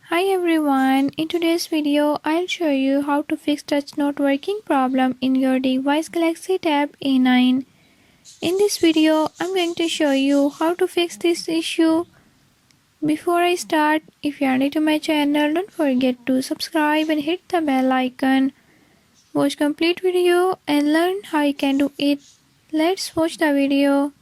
Hi everyone, in today's video I'll show you how to fix touch not working problem in your device Galaxy Tab A9. In this video I'm going to show you how to fix this issue. Before I start, if you are new to my channel, don't forget to subscribe and hit the bell icon. Watch complete video and learn how you can do it. Let's watch the video.